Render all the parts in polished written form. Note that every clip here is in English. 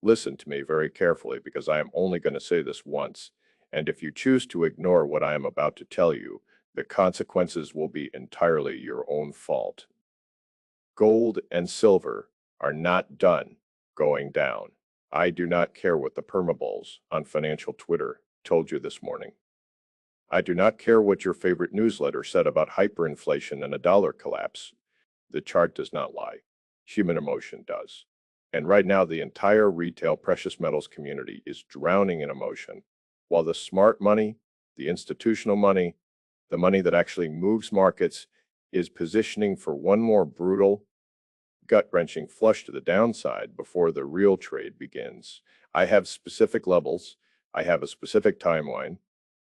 Listen to me very carefully because I am only going to say this once, and if you choose to ignore what I am about to tell you, the consequences will be entirely your own fault. Gold and silver are not done going down. I do not care what the permabulls on financial Twitter told you this morning. I do not care what your favorite newsletter said about hyperinflation and a dollar collapse. The chart does not lie. Human emotion does. And right now, the entire retail precious metals community is drowning in emotion, while the smart money, the institutional money, the money that actually moves markets, is positioning for one more brutal, gut-wrenching flush to the downside before the real trade begins. I have specific levels. I have a specific timeline.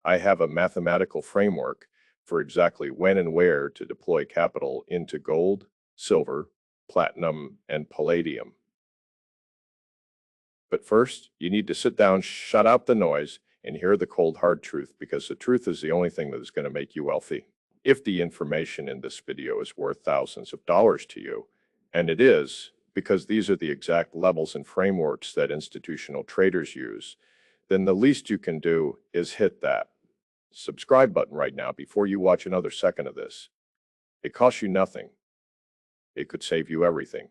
I have a mathematical framework for exactly when and where to deploy capital into gold, silver, platinum, and palladium. But first, you need to sit down, shut out the noise, and hear the cold hard truth, because the truth is the only thing that is going to make you wealthy. If the information in this video is worth thousands of dollars to you, and it is, because these are the exact levels and frameworks that institutional traders use, then the least you can do is hit that subscribe button right now before you watch another second of this. It costs you nothing. It could save you everything.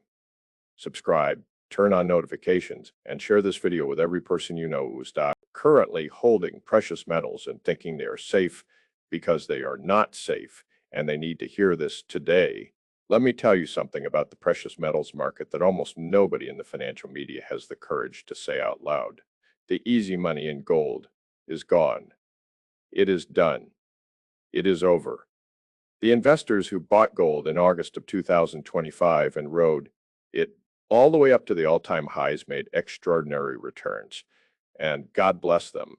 Subscribe, turn on notifications, and share this video with every person you know who is currently holding precious metals and thinking they are safe because they are not safe, and they need to hear this today. Let me tell you something about the precious metals market that almost nobody in the financial media has the courage to say out loud. The easy money in gold is gone. It is done. It is over. The investors who bought gold in August of 2025 and rode it all the way up to the all-time highs made extraordinary returns. And God bless them.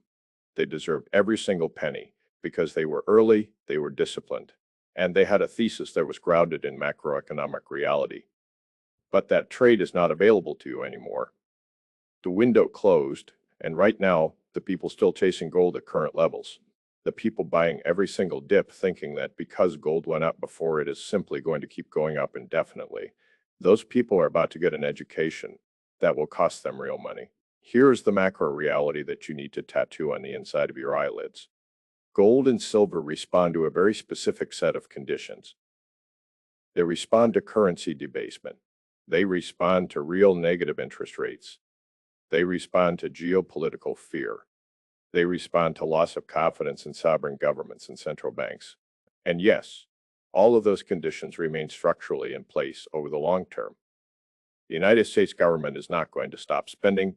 They deserved every single penny because they were early, they were disciplined, and they had a thesis that was grounded in macroeconomic reality. But that trade is not available to you anymore. The window closed, and right now, the people still chasing gold at current levels. The people buying every single dip thinking that because gold went up before, it is simply going to keep going up indefinitely. Those people are about to get an education that will cost them real money. Here's the macro reality that you need to tattoo on the inside of your eyelids. Gold and silver respond to a very specific set of conditions. They respond to currency debasement. They respond to real negative interest rates. They respond to geopolitical fear. They respond to loss of confidence in sovereign governments and central banks. And yes, all of those conditions remain structurally in place over the long term. The United States government is not going to stop spending.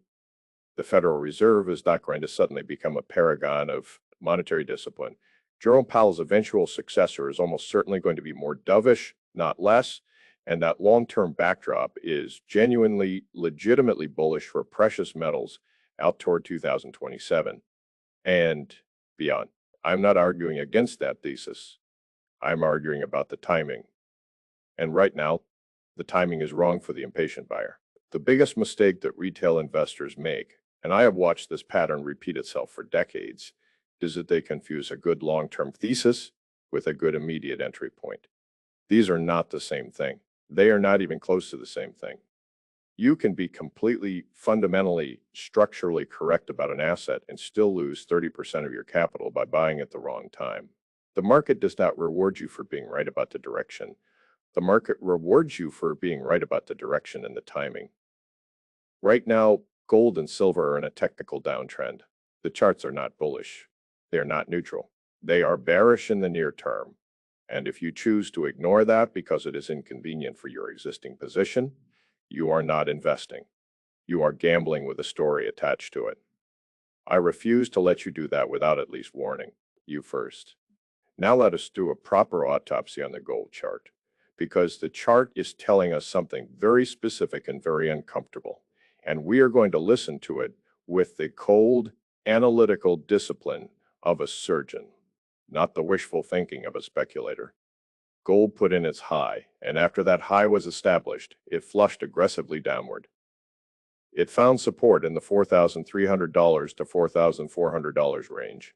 The Federal Reserve is not going to suddenly become a paragon of monetary discipline. Jerome Powell's eventual successor is almost certainly going to be more dovish, not less, and that long-term backdrop is genuinely, legitimately bullish for precious metals out toward 2027 and beyond. I'm not arguing against that thesis. I'm arguing about the timing. And right now, the timing is wrong for the impatient buyer. The biggest mistake that retail investors make, and I have watched this pattern repeat itself for decades, is that they confuse a good long-term thesis with a good immediate entry point. These are not the same thing. They are not even close to the same thing. You can be completely, fundamentally, structurally correct about an asset and still lose 30% of your capital by buying at the wrong time. The market does not reward you for being right about the direction. The market rewards you for being right about the direction and the timing. Right now, gold and silver are in a technical downtrend. The charts are not bullish. They are not neutral. They are bearish in the near term. And if you choose to ignore that because it is inconvenient for your existing position, you are not investing. You are gambling with a story attached to it. I refuse to let you do that without at least warning you first. Now let us do a proper autopsy on the gold chart, because the chart is telling us something very specific and very uncomfortable, and we are going to listen to it with the cold, analytical discipline of a surgeon, not the wishful thinking of a speculator. Gold put in its high, and after that high was established, it flushed aggressively downward. It found support in the $4,300 to $4,400 range,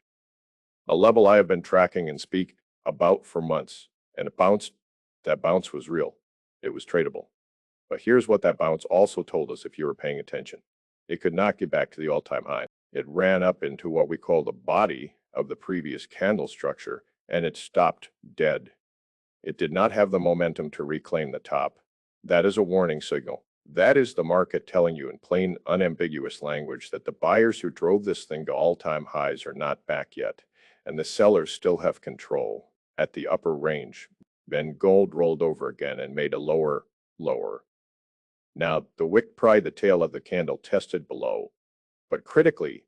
a level I have been tracking and speak about for months, and it bounced. That bounce was real. It was tradable. But here's what that bounce also told us if you were paying attention. It could not get back to the all-time high. It ran up into what we call the body of the previous candle structure, and it stopped dead. It did not have the momentum to reclaim the top. That is a warning signal. That is the market telling you in plain, unambiguous language that the buyers who drove this thing to all-time highs are not back yet, and the sellers still have control at the upper range. Then gold rolled over again and made a lower. Now, the wick pried the tail of the candle tested below, but critically,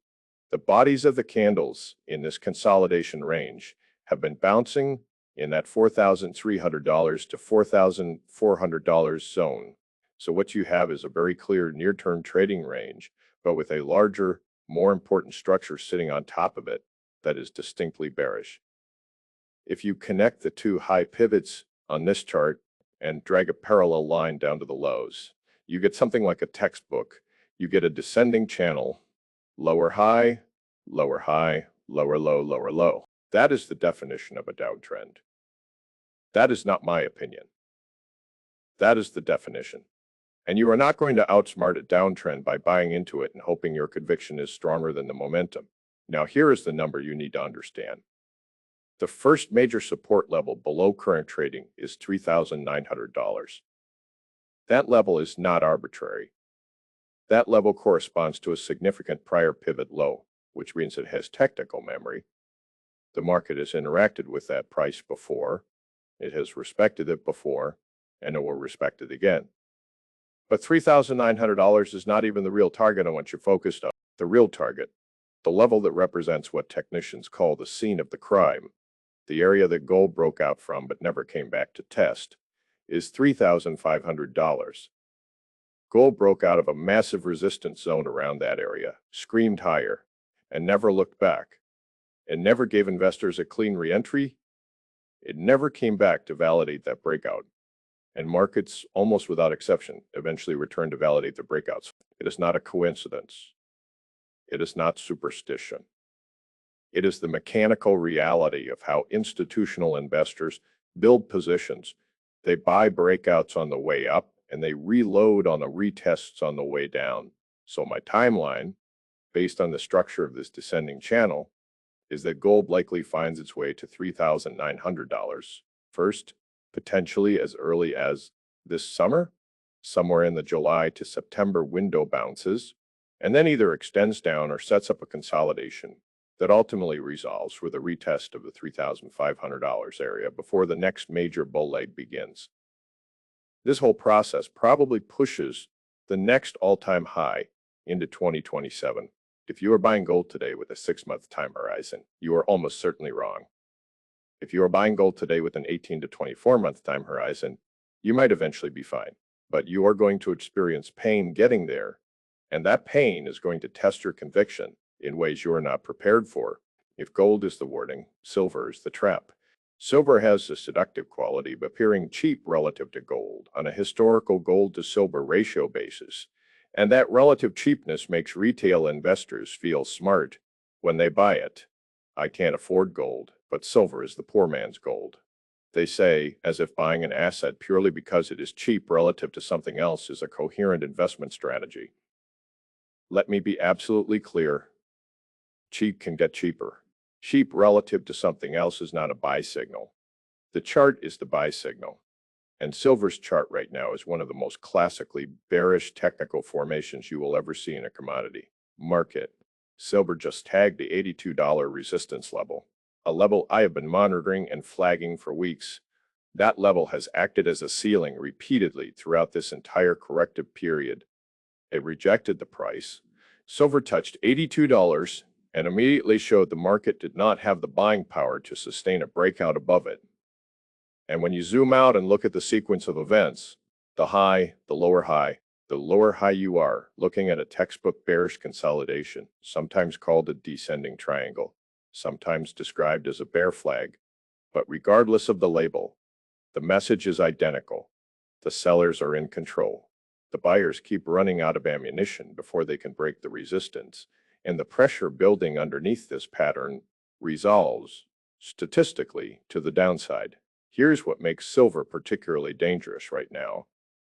the bodies of the candles in this consolidation range have been bouncing in that $4,300 to $4,400 zone. So what you have is a very clear near-term trading range, but with a larger, more important structure sitting on top of it that is distinctly bearish. If you connect the two high pivots on this chart and drag a parallel line down to the lows, you get something like a textbook. You get a descending channel, lower high, lower high, lower low, lower low. That is the definition of a downtrend. That is not my opinion. That is the definition. And you are not going to outsmart a downtrend by buying into it and hoping your conviction is stronger than the momentum. Now, here is the number you need to understand. The first major support level below current trading is $3,900. That level is not arbitrary. That level corresponds to a significant prior pivot low, which means it has technical memory. The market has interacted with that price before, it has respected it before, and it will respect it again. But $3,900 is not even the real target on what you're focused on. The real target, the level that represents what technicians call the scene of the crime, the area that gold broke out from but never came back to test, is $3,500. Gold broke out of a massive resistance zone around that area, screamed higher, and never looked back. It never gave investors a clean re-entry. It never came back to validate that breakout. And markets, almost without exception, eventually returned to validate the breakouts. It is not a coincidence. It is not superstition. It is the mechanical reality of how institutional investors build positions. They buy breakouts on the way up, and they reload on the retests on the way down. So my timeline, based on the structure of this descending channel, is that gold likely finds its way to $3,900 first, potentially as early as this summer, somewhere in the July to September window bounces, and then either extends down or sets up a consolidation that ultimately resolves with a retest of the $3,500 area before the next major bull leg begins. This whole process probably pushes the next all-time high into 2027. If you are buying gold today with a 6-month time horizon, you are almost certainly wrong. If you are buying gold today with an 18 to 24-month time horizon, you might eventually be fine, but you are going to experience pain getting there, and that pain is going to test your conviction in ways you are not prepared for. If gold is the warning, silver is the trap. Silver has a seductive quality of appearing cheap relative to gold on a historical gold to silver ratio basis, and that relative cheapness makes retail investors feel smart when they buy it. I can't afford gold, but silver is the poor man's gold. They say, as if buying an asset purely because it is cheap relative to something else is a coherent investment strategy. Let me be absolutely clear. Cheap can get cheaper. Cheap relative to something else is not a buy signal. The chart is the buy signal. And silver's chart right now is one of the most classically bearish technical formations you will ever see in a commodity market. Silver just tagged the $82 resistance level, a level I have been monitoring and flagging for weeks. That level has acted as a ceiling repeatedly throughout this entire corrective period. It rejected the price. Silver touched $82 and immediately showed the market did not have the buying power to sustain a breakout above it. And when you zoom out and look at the sequence of events, the high, the lower high, you are looking at a textbook bearish consolidation, sometimes called a descending triangle, sometimes described as a bear flag. But regardless of the label, the message is identical. The sellers are in control. The buyers keep running out of ammunition before they can break the resistance, and the pressure building underneath this pattern resolves, statistically, to the downside. Here's what makes silver particularly dangerous right now.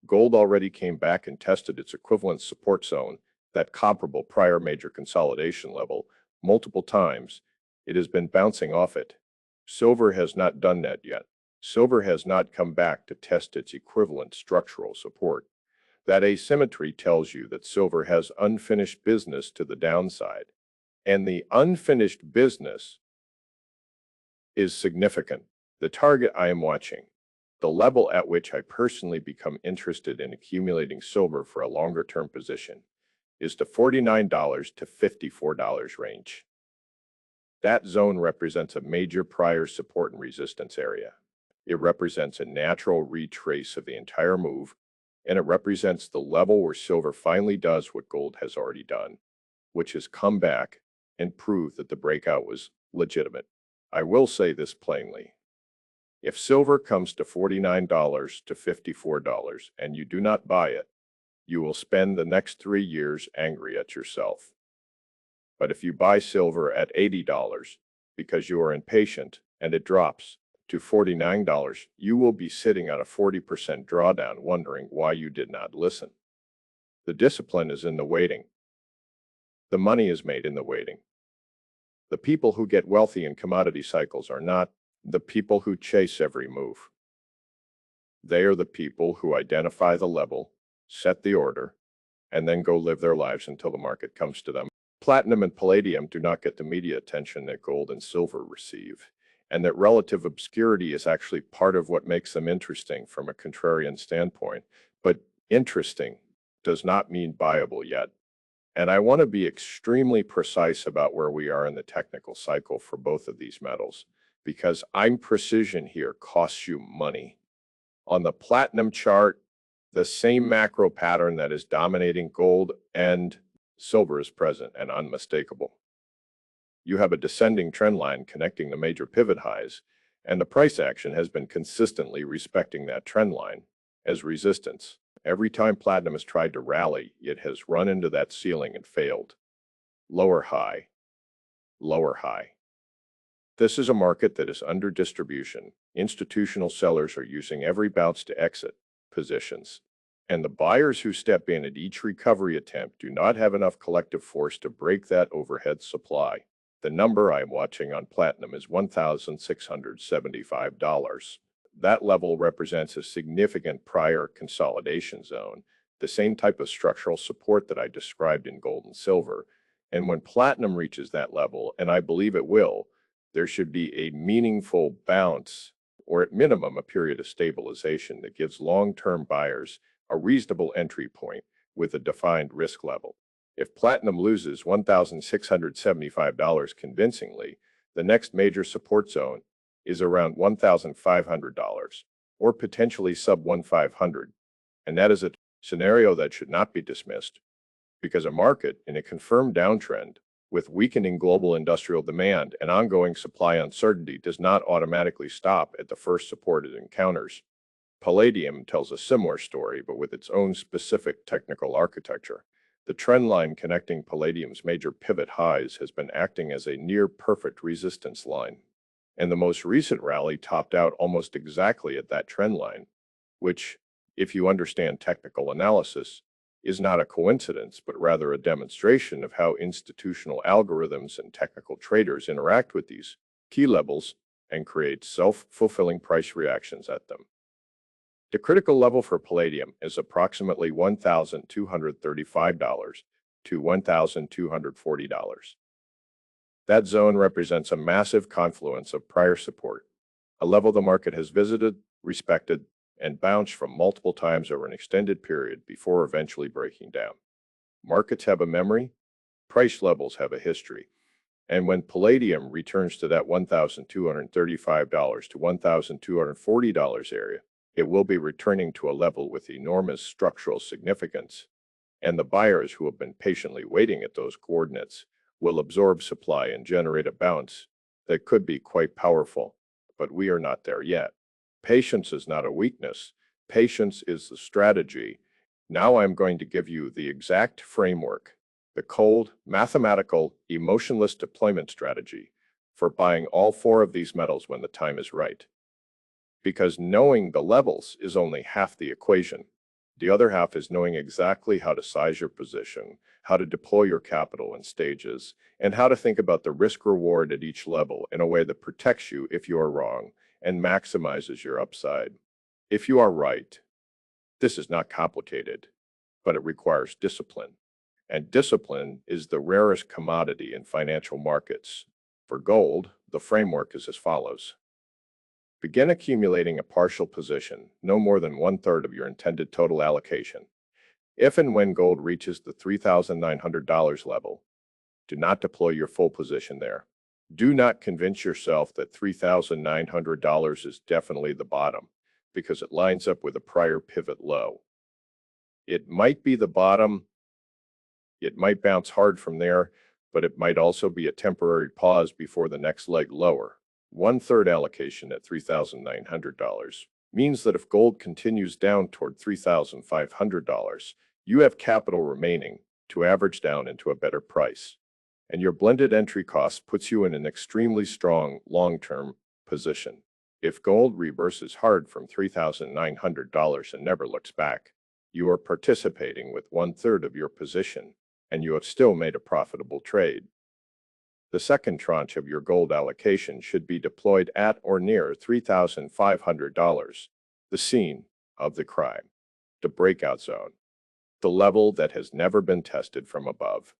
Gold already came back and tested its equivalent support zone, that comparable prior major consolidation level multiple times. It has been bouncing off it. Silver has not done that yet. Silver has not come back to test its equivalent structural support. That asymmetry tells you that silver has unfinished business to the downside. And the unfinished business is significant. The target I am watching, the level at which I personally become interested in accumulating silver for a longer-term position, is the $49 to $54 range. That zone represents a major prior support and resistance area. It represents a natural retrace of the entire move, and it represents the level where silver finally does what gold has already done, which is come back and prove that the breakout was legitimate. I will say this plainly. If silver comes to $49 to $54 and you do not buy it, you will spend the next 3 years angry at yourself. But if you buy silver at $80 because you are impatient and it drops to $49, you will be sitting on a 40% drawdown wondering why you did not listen. The discipline is in the waiting. The money is made in the waiting. The people who get wealthy in commodity cycles are not the people who chase every move. They are the people who identify the level, set the order, and then go live their lives until the market comes to them. Platinum and palladium do not get the media attention that gold and silver receive, and that relative obscurity is actually part of what makes them interesting from a contrarian standpoint. But interesting does not mean buyable yet. And I want to be extremely precise about where we are in the technical cycle for both of these metals, because precision here costs you money. On the platinum chart, the same macro pattern that is dominating gold and silver is present and unmistakable. You have a descending trend line connecting the major pivot highs, and the price action has been consistently respecting that trend line as resistance. Every time platinum has tried to rally, it has run into that ceiling and failed. Lower high, lower high. This is a market that is under distribution. Institutional sellers are using every bounce to exit positions, and the buyers who step in at each recovery attempt do not have enough collective force to break that overhead supply. The number I am watching on platinum is $1,675. That level represents a significant prior consolidation zone, the same type of structural support that I described in gold and silver. And when platinum reaches that level, and I believe it will, there should be a meaningful bounce, or at minimum a period of stabilization that gives long-term buyers a reasonable entry point with a defined risk level. If platinum loses $1,675 convincingly, the next major support zone is around $1,500 or potentially sub 1,500. And that is a scenario that should not be dismissed, because a market in a confirmed downtrend with weakening global industrial demand and ongoing supply uncertainty does not automatically stop at the first support it encounters. Palladium tells a similar story, but with its own specific technical architecture. The trend line connecting palladium's major pivot highs has been acting as a near-perfect resistance line. And the most recent rally topped out almost exactly at that trend line, which, if you understand technical analysis, is not a coincidence, but rather a demonstration of how institutional algorithms and technical traders interact with these key levels and create self-fulfilling price reactions at them. The critical level for palladium is approximately $1,235 to $1,240. That zone represents a massive confluence of prior support, a level the market has visited, respected, and bounced from multiple times over an extended period before eventually breaking down. Markets have a memory, price levels have a history, and when palladium returns to that $1,235 to $1,240 area, it will be returning to a level with enormous structural significance, and the buyers who have been patiently waiting at those coordinates will absorb supply and generate a bounce that could be quite powerful, but we are not there yet. Patience is not a weakness. Patience is the strategy. Now I'm going to give you the exact framework, the cold, mathematical, emotionless deployment strategy for buying all 4 of these metals when the time is right. Because knowing the levels is only half the equation. The other half is knowing exactly how to size your position, how to deploy your capital in stages, and how to think about the risk reward at each level in a way that protects you if you are wrong and maximizes your upside. If you are right, this is not complicated, but it requires discipline. And discipline is the rarest commodity in financial markets. For gold, the framework is as follows. Begin accumulating a partial position, no more than 1/3 of your intended total allocation. If and when gold reaches the $3,900 level, do not deploy your full position there. Do not convince yourself that $3,900 is definitely the bottom, because it lines up with a prior pivot low. It might be the bottom, it might bounce hard from there, but it might also be a temporary pause before the next leg lower. 1/3 allocation at $3,900 means that if gold continues down toward $3,500, you have capital remaining to average down into a better price. And your blended entry cost puts you in an extremely strong long-term position. If gold reverses hard from $3,900 and never looks back, you are participating with 1/3 of your position, and you have still made a profitable trade. The second tranche of your gold allocation should be deployed at or near $3,500, the scene of the crime, the breakout zone, the level that has never been tested from above.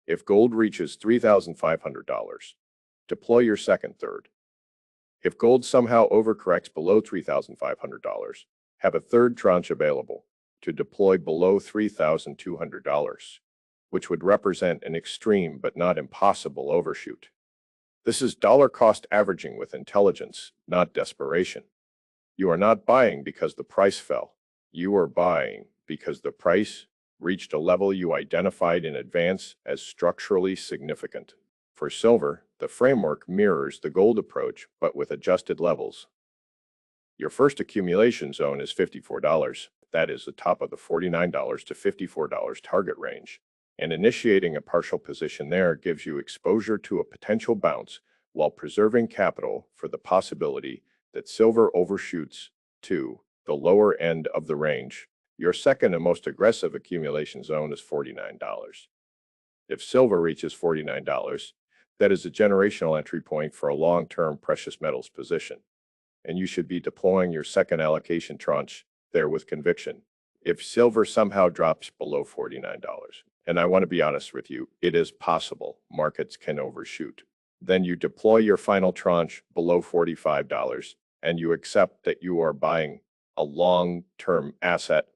If gold reaches $3,500, deploy your second third. If gold somehow overcorrects below $3,500, have a third tranche available to deploy below $3,200, which would represent an extreme but not impossible overshoot. This is dollar cost averaging with intelligence, not desperation. You are not buying because the price fell. You are buying because the price reached a level you identified in advance as structurally significant. For silver, the framework mirrors the gold approach, but with adjusted levels. Your first accumulation zone is $54. That is the top of the $49 to $54 target range. And initiating a partial position there gives you exposure to a potential bounce while preserving capital for the possibility that silver overshoots to the lower end of the range. Your second and most aggressive accumulation zone is $49. If silver reaches $49, that is a generational entry point for a long-term precious metals position, and you should be deploying your second allocation tranche there with conviction. If silver somehow drops below $49, and I want to be honest with you, it is possible markets can overshoot, then you deploy your final tranche below $45 and you accept that you are buying a long-term asset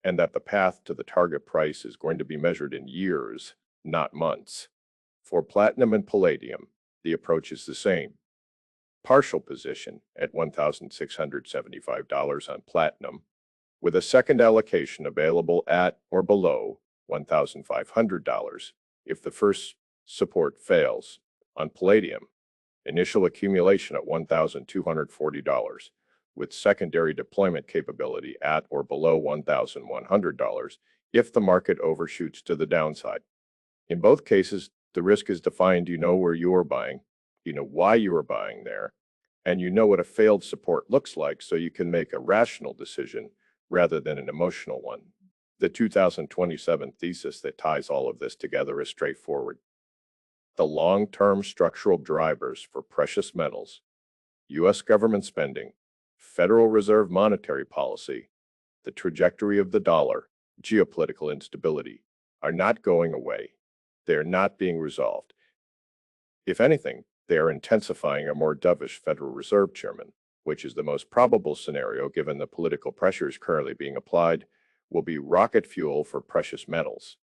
and that the path to the target price is going to be measured in years, not months. For platinum and palladium, the approach is the same. Partial position at $1,675 on platinum, with a second allocation available at or below $1,500 if the first support fails. On palladium, initial accumulation at $1,240, with secondary deployment capability at or below $1,100 if the market overshoots to the downside. In both cases, the risk is defined. You know where you are buying, you know why you are buying there, and you know what a failed support looks like, so you can make a rational decision rather than an emotional one. The 2027 thesis that ties all of this together is straightforward. The long-term structural drivers for precious metals, U.S. government spending, Federal Reserve monetary policy, the trajectory of the dollar, geopolitical instability, are not going away. They are not being resolved. If anything, they are intensifying a more dovish Federal Reserve chairman, which is the most probable scenario given the political pressures currently being applied, will be rocket fuel for precious metals.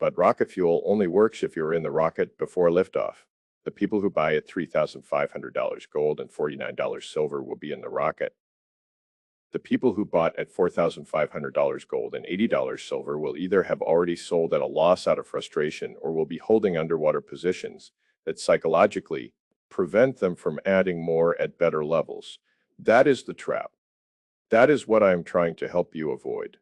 But rocket fuel only works if you're in the rocket before liftoff. The people who buy at $3,500 gold and $49 silver will be in the rocket. The people who bought at $4,500 gold and $80 silver will either have already sold at a loss out of frustration or will be holding underwater positions that psychologically prevent them from adding more at better levels. That is the trap. That is what I am trying to help you avoid.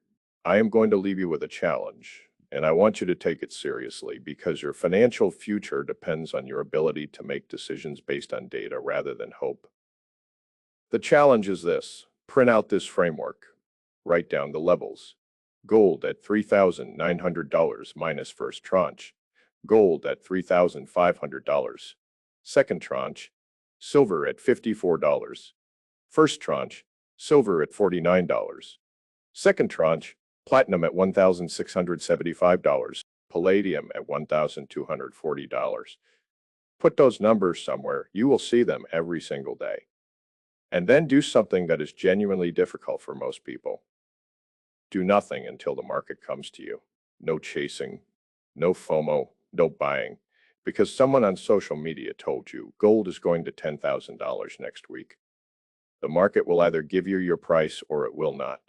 I am going to leave you with a challenge, and I want you to take it seriously because your financial future depends on your ability to make decisions based on data rather than hope. The challenge is this: print out this framework, Write down the levels. Gold at $3,900 minus first tranche. Gold at $3,500. Second tranche. Silver at $54. First tranche. Silver at $49. Second tranche. Platinum at $1,675. Palladium at $1,240. Put those numbers somewhere. You will see them every single day. And then do something that is genuinely difficult for most people. Do nothing until the market comes to you. No chasing, no FOMO, no buying, because someone on social media told you gold is going to $10,000 next week. The market will either give you your price or it will not.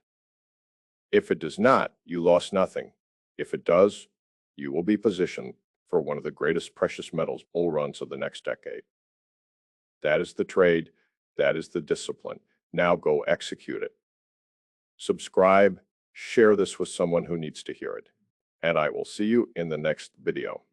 If it does not, you lost nothing. If it does, you will be positioned for one of the greatest precious metals bull runs of the next decade. That is the trade. That is the discipline. Now go execute it. Subscribe, share this with someone who needs to hear it, and I will see you in the next video.